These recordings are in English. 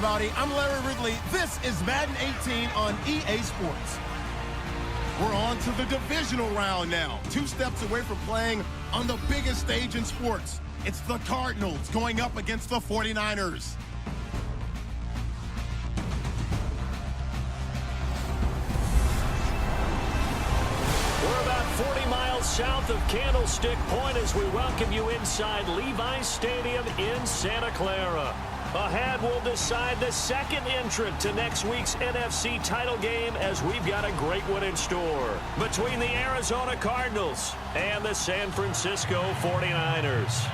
everybody. I'm Larry Ridley. This is Madden 18 on EA Sports. We're on to the divisional round now. 2 steps away from playing on the biggest stage in sports. It's the Cardinals going up against the 49ers. We're about 40 miles south of Candlestick Point as we welcome you inside Levi's Stadium in Santa Clara. Ahead, we'll decide the second entrant to next week's NFC title game as we've got a great one in store between the Arizona Cardinals and the San Francisco 49ers.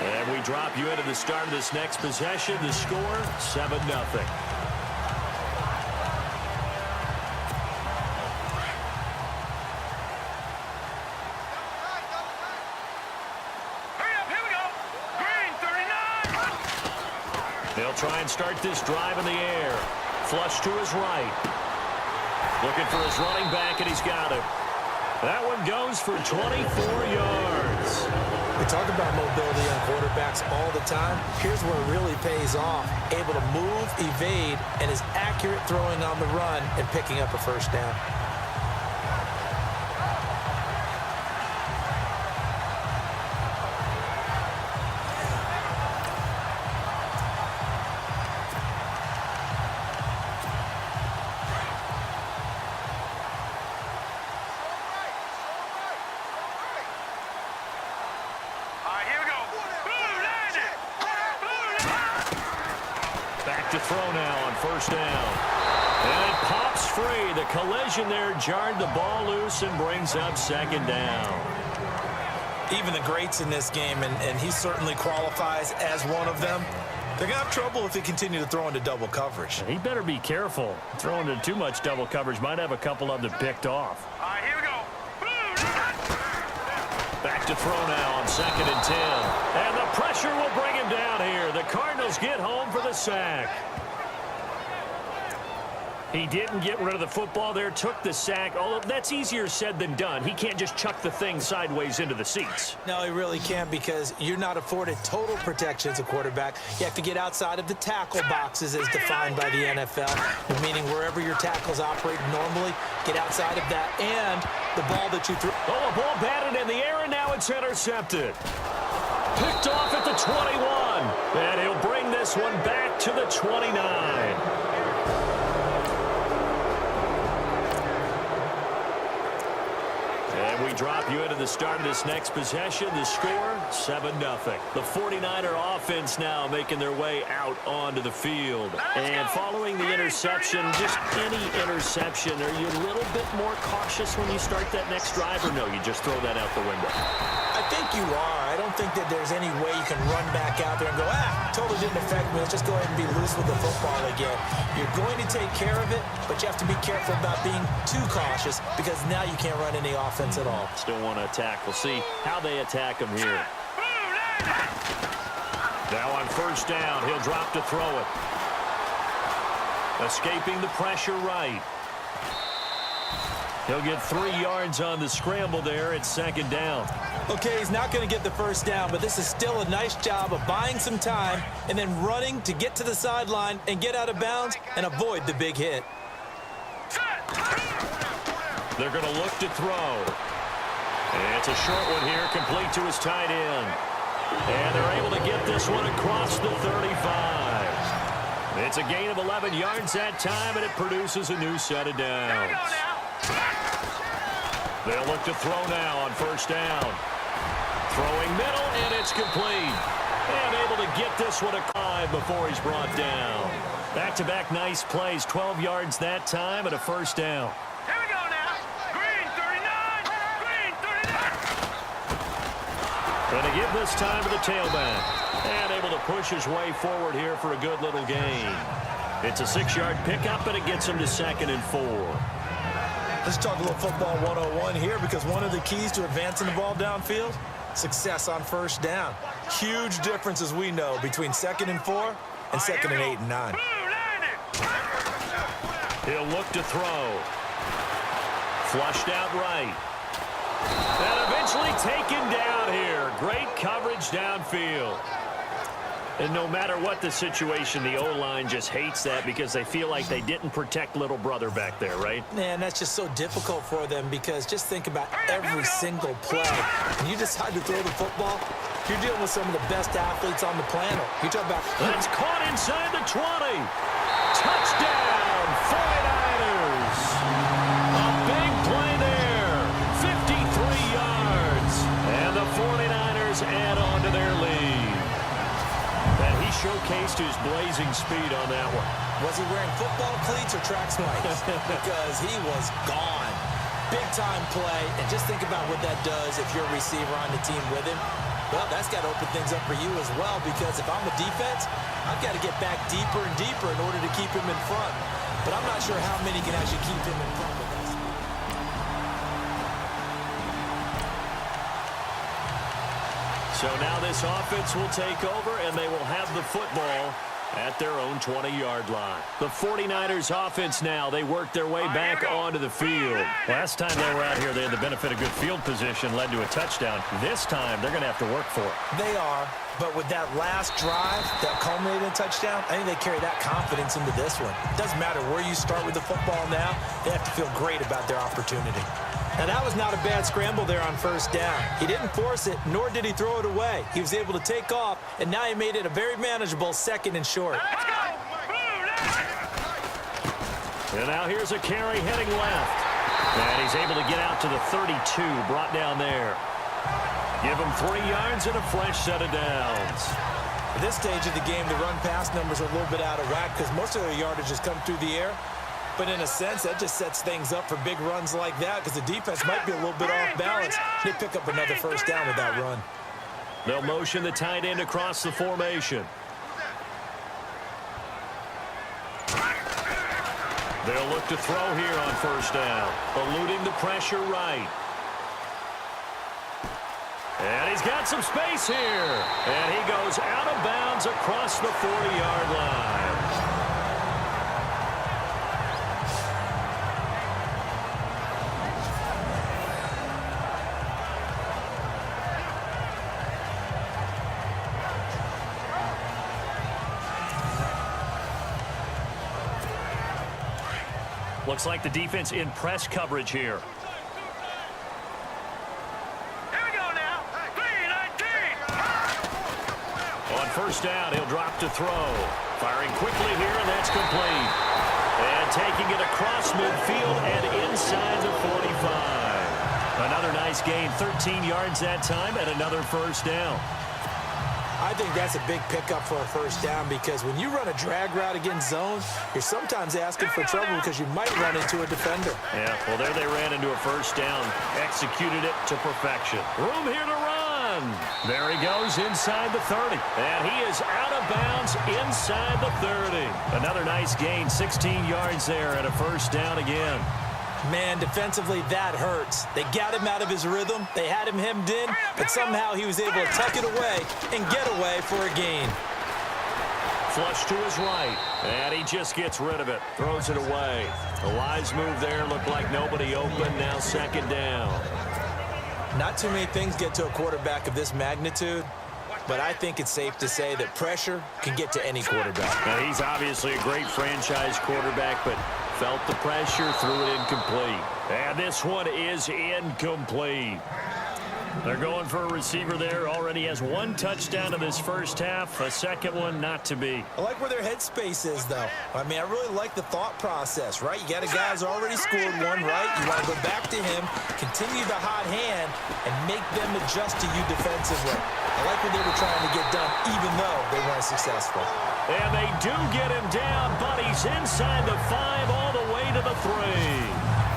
And we drop you into the start of this next possession. The score, 7-0. They'll try and start this drive in the air. Flush to his right. Looking for his running back, and he's got it. That one goes for 24 yards. We talk about mobility on quarterbacks all the time. Here's where it really pays off. Able to move, evade, and is accurate throwing on the run and picking up a first down. To throw now on first down. And it pops free. The collision there jarred the ball loose and brings up second down. Even the greats in this game, and he certainly qualifies as one of them, they're going to have trouble if they continue to throw into double coverage. He better be careful. Throwing into too much double coverage might have a couple of them picked off. All right, here we go. Back to throw now on 2nd and 10. And the pressure will bring him down here. The Cardinals get home for the sack. He didn't get rid of the football there, took the sack. Although that's easier said than done. He can't just chuck the thing sideways into the seats. No, he really can't, because you're not afforded total protection as a quarterback. You have to get outside of the tackle boxes as defined by the NFL, meaning wherever your tackles operate normally, get outside of that, and the ball that you threw. Oh, a ball batted in the air, and now it's intercepted. Picked off at the 21, and he'll bring this one back to the 29. We drop you into the start of this next possession. The score, 7-0. The 49er offense now making their way out onto the field. And following the interception, just any interception, are you a little bit more cautious when you start that next drive, or no, you just throw that out the window? I think you are. I don't think that there's any way you can run back out there and go, totally didn't affect me. Let's just go ahead and be loose with the football again. You're going to take care of it, but you have to be careful about being too cautious, because now you can't run any offense at all. Still want to attack. We'll see how they attack him here. Now on first down, he'll drop to throw it. Escaping the pressure right. He'll get 3 yards on the scramble there at 2nd down. Okay, he's not going to get the first down, but this is still a nice job of buying some time and then running to get to the sideline and get out of bounds and avoid the big hit. They're going to look to throw. And it's a short one here, complete to his tight end. And they're able to get this one across the 35. It's a gain of 11 yards that time, and it produces a new set of downs. They'll look to throw now on first down. Throwing middle, and it's complete. And able to get this one a 5 before he's brought down. Back-to-back nice plays, 12 yards that time, and a first down. Here we go now. Green 39. Green 39. Going to give this time to the tailback. And able to push his way forward here for a good little gain. It's a 6-yard pickup, and it gets him to 2nd and 4. Let's talk a little football 101 here, because one of the keys to advancing the ball downfield, success on first down. Huge difference, as we know, between 2nd and 4 and 2nd and 8 and 9. He'll look to throw. Flushed out right. And eventually taken down here. Great coverage downfield. And no matter what the situation, the O-line just hates that because they feel like they didn't protect little brother back there, right? Man, that's just so difficult for them because just think about every single play. When you decide to throw the football, you're dealing with some of the best athletes on the planet. You talk about... It's caught inside the 20. Touchdown, 49ers. A big play there. 53 yards. And the 49ers add on to their lead. And he showcased his blazing speed on that one. Was he wearing football cleats or track spikes? Because he was gone. Big-time play. And just think about what that does if you're a receiver on the team with him. Well, that's got to open things up for you as well because if I'm a defense, I've got to get back deeper and deeper in order to keep him in front. But I'm not sure how many can actually keep him in front with us. So now this offense will take over, and they will have the football at their own 20-yard line. The 49ers offense now, they work their way back onto the field. Last time they were out here, they had the benefit of good field position, led to a touchdown. This time, they're going to have to work for it. They are, but with that last drive that culminated in a touchdown, I think they carry that confidence into this one. It doesn't matter where you start with the football now, they have to feel great about their opportunity. Now, that was not a bad scramble there on first down. He didn't force it, nor did he throw it away. He was able to take off, and now he made it a very manageable second and short. Let's go! And now here's a carry heading left. And he's able to get out to the 32, brought down there. Give him 3 yards and a fresh set of downs. At this stage of the game, the run-pass numbers are a little bit out of whack because most of their yardage has come through the air. But in a sense, that just sets things up for big runs like that because the defense might be a little bit off balance. They pick up another first down with that run. They'll motion the tight end across the formation. They'll look to throw here on first down, eluding the pressure right. And he's got some space here. And he goes out of bounds across the 40-yard line. Looks like the defense in press coverage here. Here we go now. 3-19. On first down, he'll drop to throw. Firing quickly here, and that's complete. And taking it across midfield and inside the 45. Another nice gain, 13 yards that time, and another first down. I think that's a big pickup for a first down because when you run a drag route against zone, you're sometimes asking for trouble because you might run into a defender. Yeah, well, there they ran into a first down. Executed it to perfection. Room here to run. There he goes inside the 30. And he is out of bounds inside the 30. Another nice gain, 16 yards there and a first down again. Man, defensively, that hurts. They got him out of his rhythm. They had him hemmed in, but somehow he was able to tuck it away and get away for a gain. Flush to his right, and he just gets rid of it. Throws it away. The wise move there, looked like nobody open. Now second down. Not too many things get to a quarterback of this magnitude, but I think it's safe to say that pressure can get to any quarterback. Now, he's obviously a great franchise quarterback, but felt the pressure, threw it incomplete. And this one is incomplete. They're going for a receiver there. Already has one touchdown in this first half. A second one not to be. I like where their headspace is, though. I mean, I really like the thought process, right? You got a guy who's already scored one, right? You want to go back to him, continue the hot hand, and make them adjust to you defensively. I like what they were trying to get done, even though they weren't successful. And they do get him down, but he's inside the 5 all the way to the 3.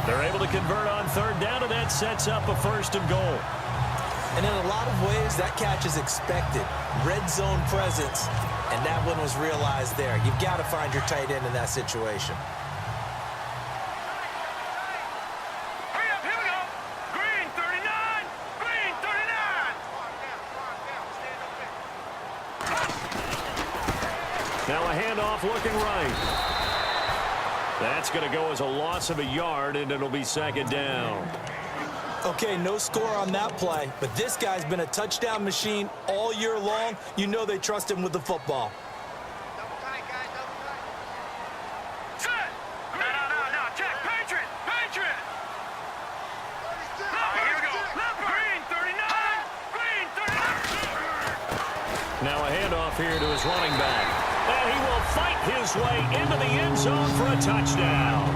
They're able to convert on third down, and that sets up a first and goal. And in a lot of ways, that catch is expected. Red zone presence, and that one was realized there. You've got to find your tight end in that situation. Hurry up, here we go. Green 39. Green 39. Now a handoff looking right. That's going to go as a loss of a yard, and it'll be second down. Okay, no score on that play, but this guy's been a touchdown machine all year long. You know they trust him with the football. Set. No. Check. Patriot. Here we go. Green 39. Green 39. Now a handoff here to his running back. And he will fight his way into the end zone for a touchdown.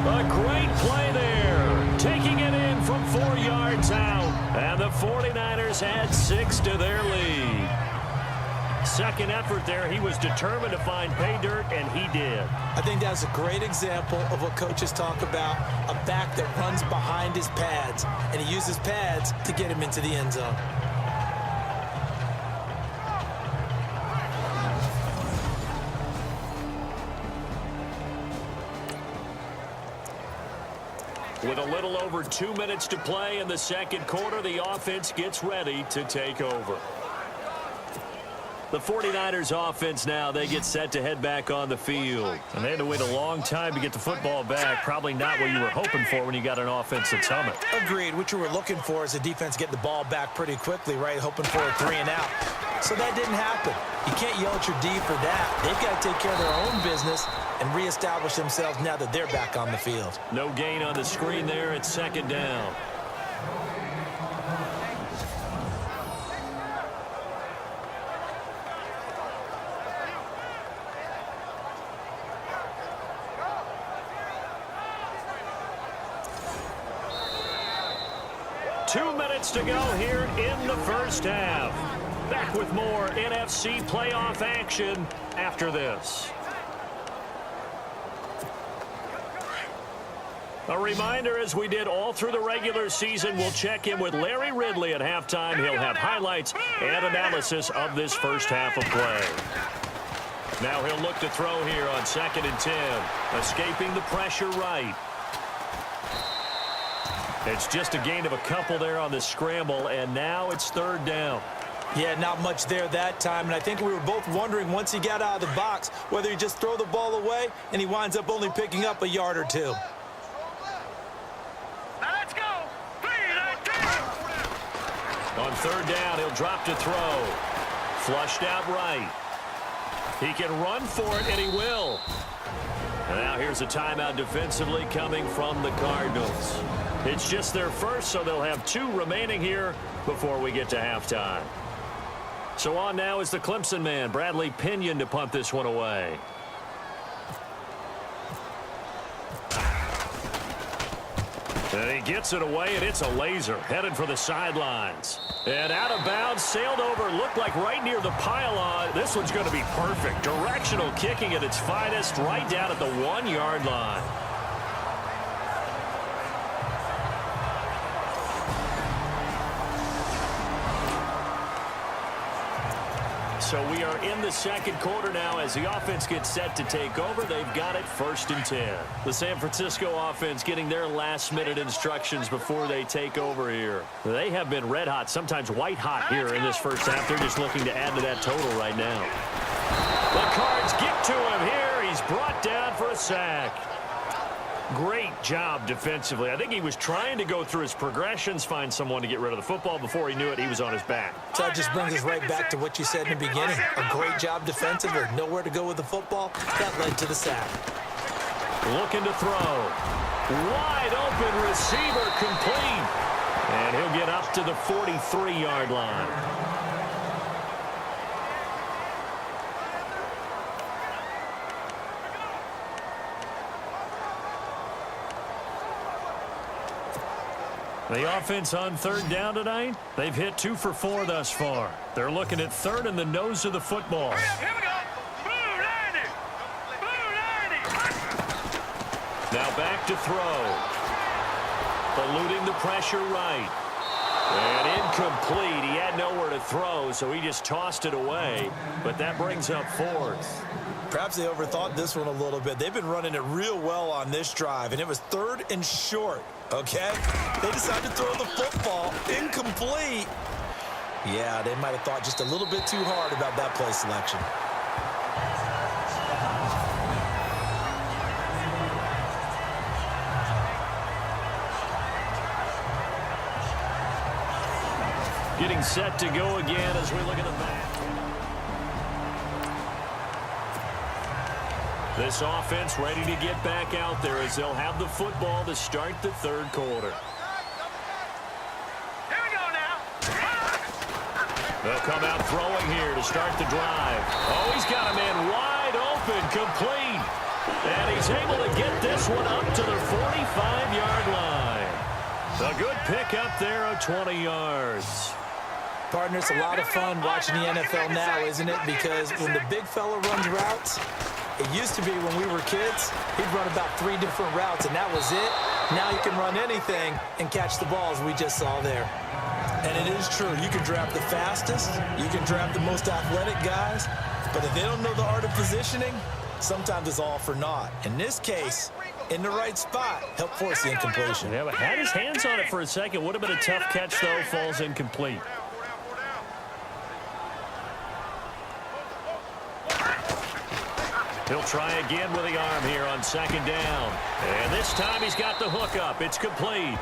A great play there. Taking it in from 4 yards out. And the 49ers add 6 to their lead. Second effort there. He was determined to find pay dirt, and he did. I think that's a great example of what coaches talk about, a back that runs behind his pads, and he uses pads to get him into the end zone. With a little over 2 minutes to play in the second quarter, the offense gets ready to take over. The 49ers offense now, they get set to head back on the field. And they had to wait a long time to get the football back. Probably not what you were hoping for when you got an offense that's humming. Agreed. What you were looking for is a defense getting the ball back pretty quickly, right? Hoping for a 3 and out. So that didn't happen. You can't yell at your D for that. They've got to take care of their own business and reestablish themselves now that they're back on the field. No gain on the screen there. It's second down. To go here in the first half. Back with more NFC playoff action after this. A reminder, as we did all through the regular season, we'll check in with Larry Ridley at halftime. He'll have highlights and analysis of this first half of play. Now he'll look to throw here on 2nd and 10. Escaping the pressure right. It's just a gain of a couple there on the scramble, and now it's 3rd down. Yeah, not much there that time, and I think we were both wondering once he got out of the box whether he just throw the ball away, and he winds up only picking up a yard or 2. Now let's go. 3 On 3rd down, he'll drop to throw. Flushed out right. He can run for it, and he will. And now here's a timeout defensively coming from the Cardinals. It's just their first, so they'll have 2 remaining here before we get to halftime. So on now is the Clemson man, Bradley Pinion, to punt this one away. And he gets it away, and it's a laser, headed for the sidelines. And out of bounds, sailed over, looked like right near the pylon. This one's going to be perfect. Directional kicking at its finest, right down at the 1-yard line. So we are in the second quarter now as the offense gets set to take over. They've got it 1st and 10. The San Francisco offense getting their last-minute instructions before they take over here. They have been red hot, sometimes white hot here in this first half. They're just looking to add to that total right now. The Cards get to him here. He's brought down for a sack. Great job defensively. I think he was trying to go through his progressions, find someone to get rid of the football. Before he knew it, he was on his back. So that just brings us right back to what you said in the beginning. A great job defensively. Nowhere to go with the football. That led to the sack. Looking to throw. Wide open receiver complete. And he'll get up to the 43-yard line. The offense on 3rd down tonight, they've hit 2 for 4 thus far. They're looking at 3rd and the nose of the football. Here we go. Blue 90. Now back to throw. Eluding the pressure right. And incomplete. He had nowhere to throw, so he just tossed it away. But that brings up 4th. Perhaps they overthought this one a little bit. They've been running it real well on this drive, and it was 3rd and short, okay? They decided to throw the football incomplete. Yeah, they might have thought just a little bit too hard about that play selection. Getting set to go again as we look at the back. This offense ready to get back out there as they'll have the football to start the third quarter. Here we go now. They'll come out throwing here to start the drive. Oh, he's got a man wide open, complete. And he's able to get this one up to the 45-yard line. A good pick up there of 20 yards. Partner, it's a lot of fun watching the NFL now, isn't it? Because when the big fella runs routes, it used to be when we were kids, he'd run about 3 different routes, and that was it. Now you can run anything and catch the balls we just saw there. And it is true. You can draft the fastest. You can draft the most athletic guys. But if they don't know the art of positioning, sometimes it's all for naught. In this case, in the right spot, help force the incompletion. Yeah, but had his hands on it for a second. Would have been a tough catch, though. Falls incomplete. He'll try again with the arm here on second down. And this time he's got the hook up. It's complete.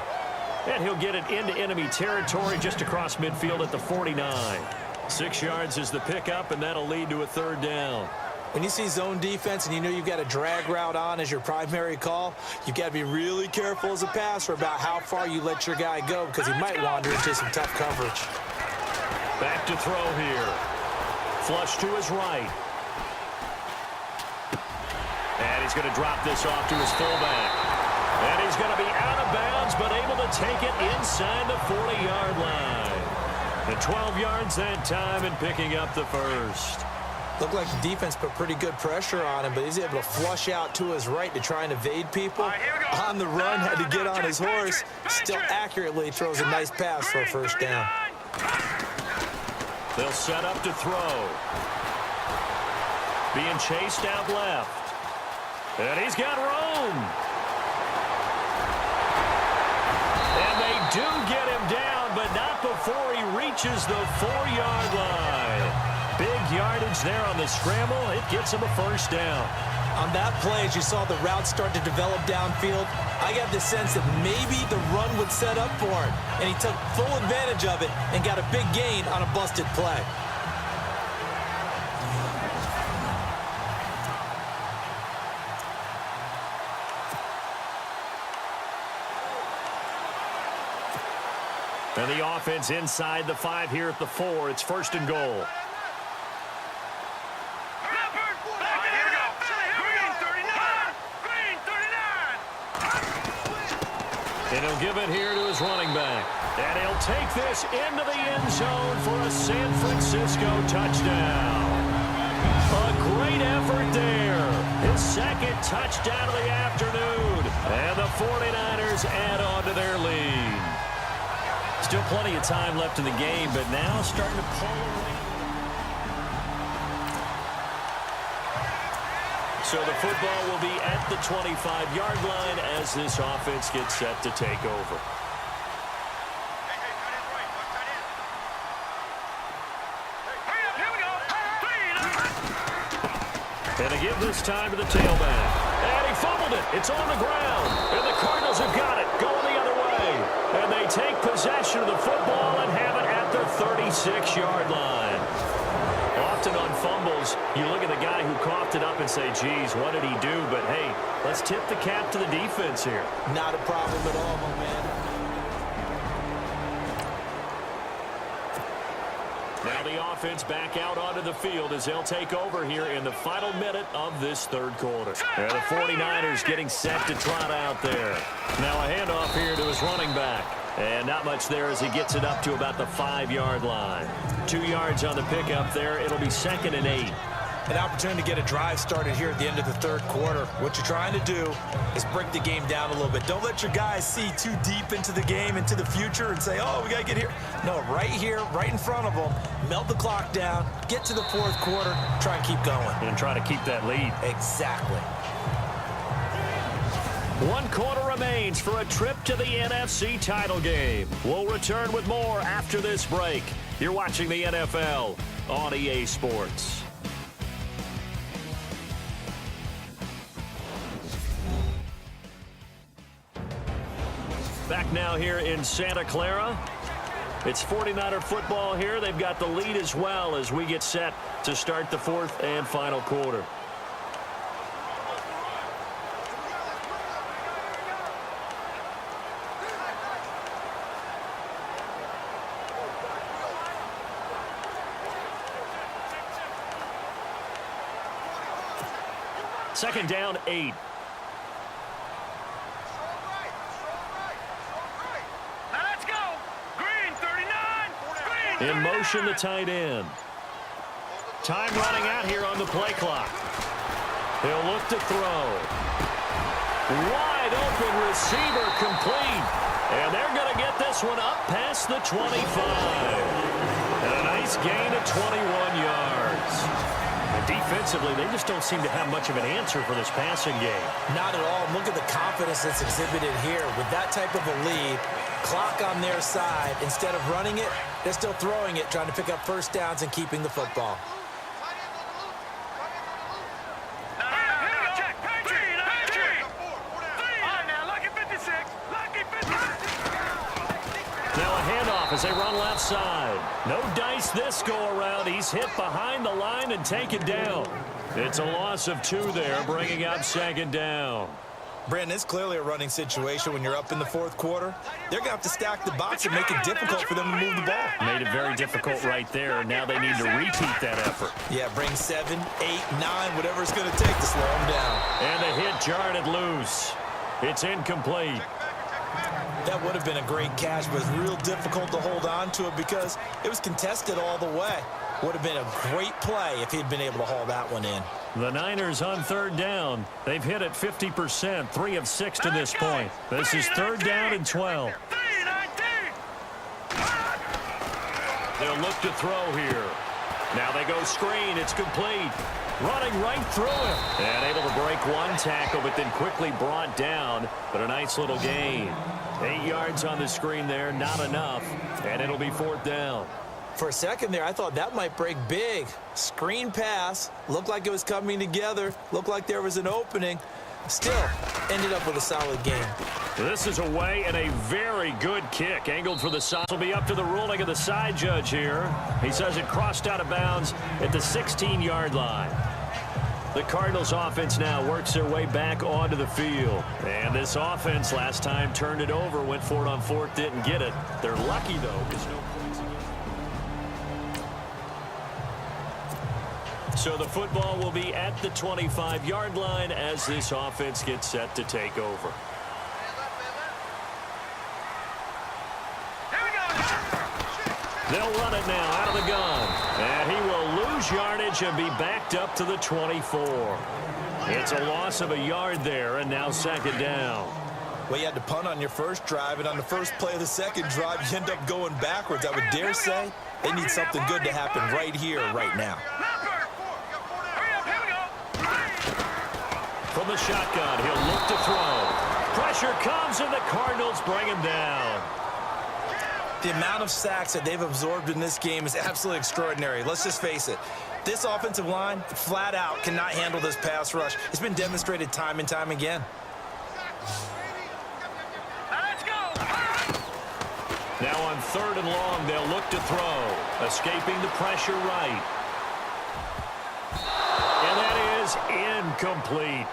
And he'll get it into enemy territory just across midfield at the 49. 6 yards is the pickup, and that'll lead to a third down. When you see zone defense and you know you've got a drag route on as your primary call, you've got to be really careful as a passer about how far you let your guy go because he might wander into some tough coverage. Back to throw here. Flush to his right. And he's going to drop this off to his fullback. And he's going to be out of bounds, but able to take it inside the 40-yard line. And 12 yards that time and picking up the first. Looked like the defense put pretty good pressure on him, but he's able to flush out to his right to try and evade people. On the run, had to get on his horse. Still accurately throws a nice pass for a first down. They'll set up to throw. Being chased out left. And he's got room. And they do get him down, but not before he reaches the 4-yard line. Big yardage there on the scramble. It gets him a first down. On that play, as you saw the route start to develop downfield, I got the sense that maybe the run would set up for him. And he took full advantage of it and got a big gain on a busted play. And the offense inside the 5 here at the 4. It's first and goal. And he'll give it here to his running back. And he'll take this into the end zone for a San Francisco touchdown. A great effort there. His second touchdown of the afternoon. And the 49ers add on to their lead. Still plenty of time left in the game, but now starting to pull away. So the football will be at the 25-yard line as this offense gets set to take over. And to give this time to the tailback. And he fumbled it. It's on the ground. And the Cardinals have got it. Going the other way. And they take possession of the football and have it at the 36-yard line. Often on fumbles, you look at the guy who coughed it up and say, geez, what did he do? But, hey, let's tip the cap to the defense here. Not a problem at all, my man. Now the offense back out onto the field as they'll take over here in the final minute of this third quarter. And the 49ers getting set to trot out there. Now a handoff here to his running back. And not much there as he gets it up to about the 5-yard line. 2 yards on the pickup there. It'll be 2nd and 8. An opportunity to get a drive started here at the end of the third quarter. What you're trying to do is break the game down a little bit. Don't let your guys see too deep into the game, into the future, and say, oh, we got to get here. No, right here, right in front of them, melt the clock down, get to the fourth quarter, try and keep going. And try to keep that lead. Exactly. 1 quarter remains for a trip to the NFC title game. We'll return with more after this break. You're watching the NFL on EA Sports. Back now here in Santa Clara. It's 49er football here. They've got the lead as well as we get set to start the fourth and final quarter. Second down, 8. Let's go. Green 39. Green 39. In motion, the tight end. Time running out here on the play clock. He'll look to throw. Wide open receiver complete. And they're going to get this one up past the 25. And a nice gain of 21 yards. Defensively, they just don't seem to have much of an answer for this passing game. Not at all. Look at the confidence that's exhibited here. With that type of a lead, clock on their side, instead of running it, they're still throwing it, trying to pick up first downs and keeping the football. As they run left side. No dice this go-around. He's hit behind the line and taken down. It's a loss of 2 there, bringing up second down. Brandon, it's clearly a running situation when you're up in the fourth quarter. They're going to have to stack the box and make it difficult for them to move the ball. Made it very difficult right there, and now they need to repeat that effort. Yeah, bring 7, 8, 9, whatever it's going to take to slow them down. And the hit jarred it loose. It's incomplete. That would have been a great catch, but it's real difficult to hold on to it because it was contested all the way. Would have been a great play if he'd been able to haul that one in. The Niners on third down. They've hit it 50%, 3 of 6 to this point. This is third down and 12. They'll look to throw here. Now they go screen. It's complete. Running right through him. And able to break one tackle, but then quickly brought down. But a nice little gain. 8 yards on the screen there, not enough. And it'll be fourth down. For a second there, I thought that might break big. Screen pass. Looked like it was coming together. Looked like there was an opening. Still, ended up with a solid game. This is away and a very good kick. Angled for the side. Will be up to the ruling of the side judge here. He says it crossed out of bounds at the 16-yard line. The Cardinals offense now works their way back onto the field. And this offense last time turned it over, went for it on fourth, didn't get it. They're lucky, though, because no points again. So the football will be at the 25-yard line as this offense gets set to take over. They'll run it now out of the gun. And he will lose yardage and be backed up to the 24. It's a loss of a yard there, and now second down. Well, you had to punt on your first drive, and on the first play of the second drive, you end up going backwards. I would dare say they need something good to happen right here, right now. From the shotgun, he'll look to throw. Pressure comes, and the Cardinals bring him down. The amount of sacks that they've absorbed in this game is absolutely extraordinary. Let's just face it. This offensive line, flat out, cannot handle this pass rush. It's been demonstrated time and time again. Let's go. Now on third and long, they'll look to throw. Escaping the pressure right. And that is incomplete.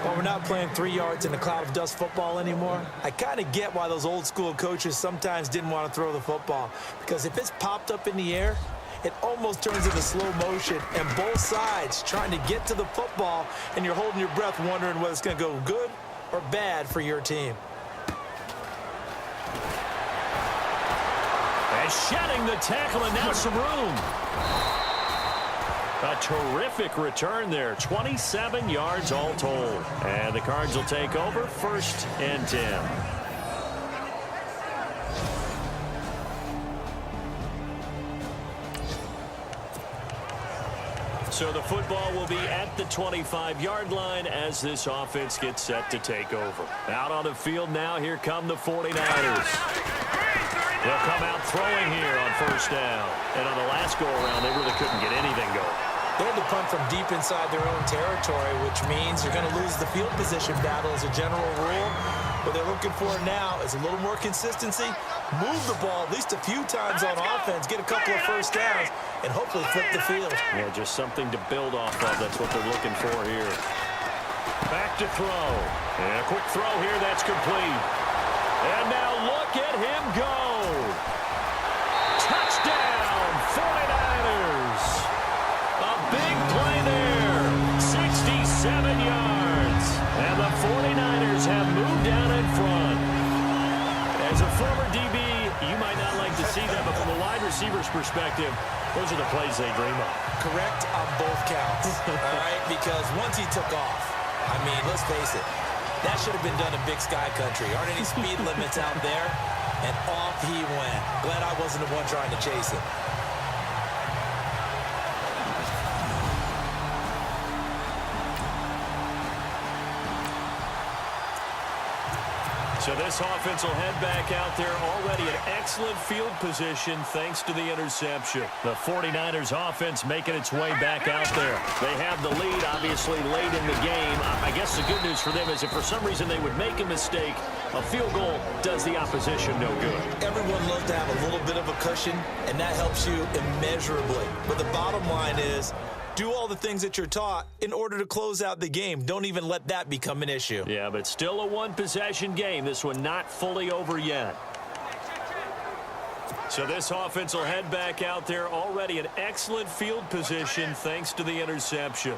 Well, we're not playing 3 yards in a cloud of dust football anymore. I kind of get why those old school coaches sometimes didn't want to throw the football. Because if it's popped up in the air, it almost turns into slow motion. And both sides trying to get to the football, and you're holding your breath wondering whether it's going to go good or bad for your team. And shedding the tackle, and now some room. A terrific return there. 27 yards all told. And the Cards will take over first and 10. So the football will be at the 25-yard line as this offense gets set to take over. Out on the field now, here come the 49ers. They'll come out throwing here on first down. And on the last go-around, they really couldn't get anything going. They had to punt from deep inside their own territory, which means you're going to lose the field position battle as a general rule. What they're looking for now is a little more consistency, move the ball at least a few times on offense, get a couple of first downs, and hopefully flip the field. Yeah, just something to build off of. That's what they're looking for here. Back to throw. And a quick throw here. That's complete. And now look at him go. Touchdown, 49ers. A big play there. 67 yards. And the 49ers have moved down in front. As a former DB, you might not like to see that, but from a wide receiver's perspective, those are the plays they dream of. Correct on both counts, all right? Because once he took off, I mean, let's face it, that should have been done in Big Sky Country. Aren't any speed limits out there? And off he went. Glad I wasn't the one trying to chase it. So this offense will head back out there, already in excellent field position thanks to the interception. The 49ers offense making its way back out there. They have the lead, obviously, late in the game. I guess the good news for them is if for some reason they would make a mistake, a field goal does the opposition no good. Everyone loves to have a little bit of a cushion, and that helps you immeasurably. But the bottom line is, do all the things that you're taught in order to close out the game. Don't even let that become an issue. Yeah, but still a one-possession game. This one not fully over yet. So this offense will head back out there, already in excellent field position thanks to the interception.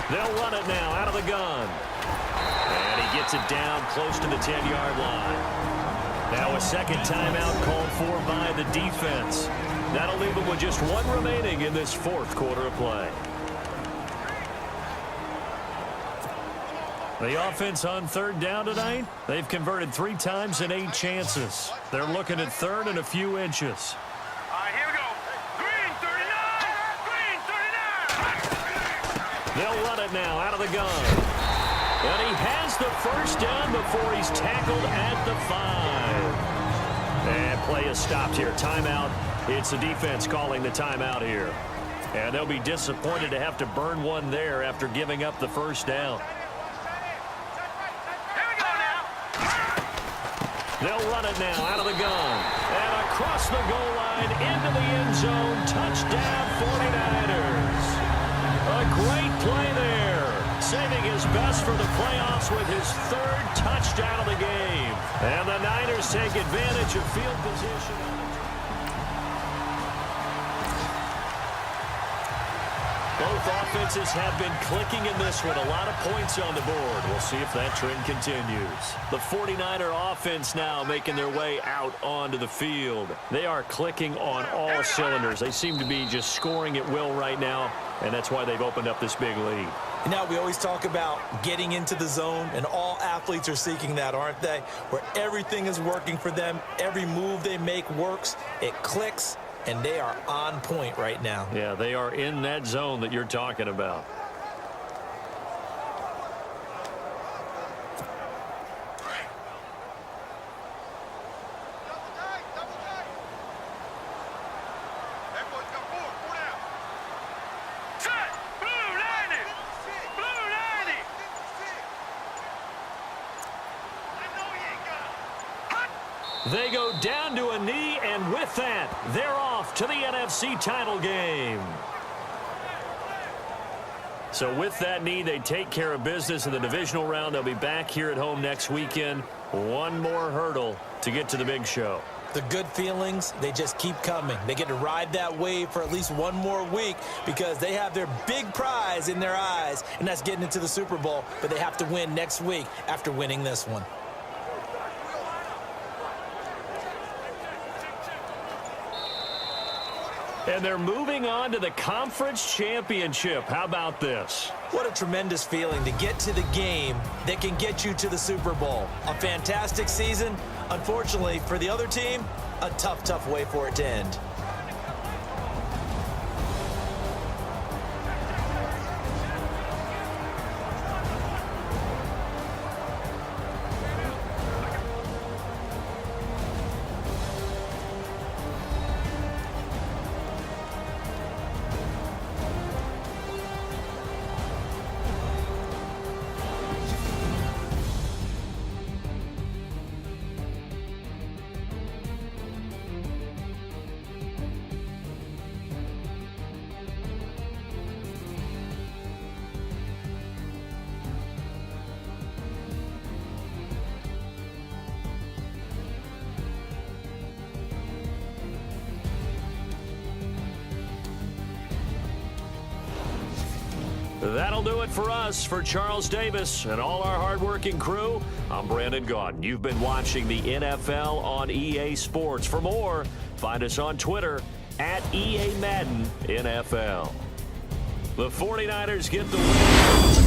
They'll run it now out of the gun. And he gets it down close to the 10-yard line. Now a second timeout called for by the defense. That'll leave them with just one remaining in this fourth quarter of play. The offense on third down tonight, they've converted 3 times in 8 chances. They're looking at third and a few inches. All right, here we go. Green 39. Green 39. They'll run it now out of the gun. And he has the first down before he's tackled at the 5. And play is stopped here. Timeout. It's the defense calling the timeout here. And they'll be disappointed to have to burn one there after giving up the first down. Here we go now. They'll run it now out of the gun. And across the goal line into the end zone. Touchdown 49ers. A great play there. Saving his best for the playoffs with his 3rd touchdown of the game. And the Niners take advantage of field position. Both offenses have been clicking in this one. A lot of points on the board. We'll see if that trend continues. The 49er offense now making their way out onto the field. They are clicking on all cylinders. They seem to be just scoring at will right now, and that's why they've opened up this big lead. Now, we always talk about getting into the zone, and all athletes are seeking that, aren't they? Where everything is working for them, every move they make works, it clicks, and they are on point right now. Yeah, they are in that zone that you're talking about. Set. Blue 90. Blue 90. They go down to a knee, and with that, they're off to the NFC title game. So with that knee, they take care of business in the divisional round. They'll be back here at home next weekend. One more hurdle to get to the big show. The good feelings, they just keep coming. They get to ride that wave for at least one more week because they have their big prize in their eyes, and that's getting into the Super Bowl. But they have to win next week after winning this one. And they're moving on to the conference championship. How about this? What a tremendous feeling to get to the game that can get you to the Super Bowl. A fantastic season. Unfortunately, for the other team, a tough, tough way for it to end. That'll do it for us. For Charles Davis and all our hardworking crew, I'm Brandon Gaudin. You've been watching the NFL on EA Sports. For more, find us on Twitter at EA Madden NFL. The 49ers get the win.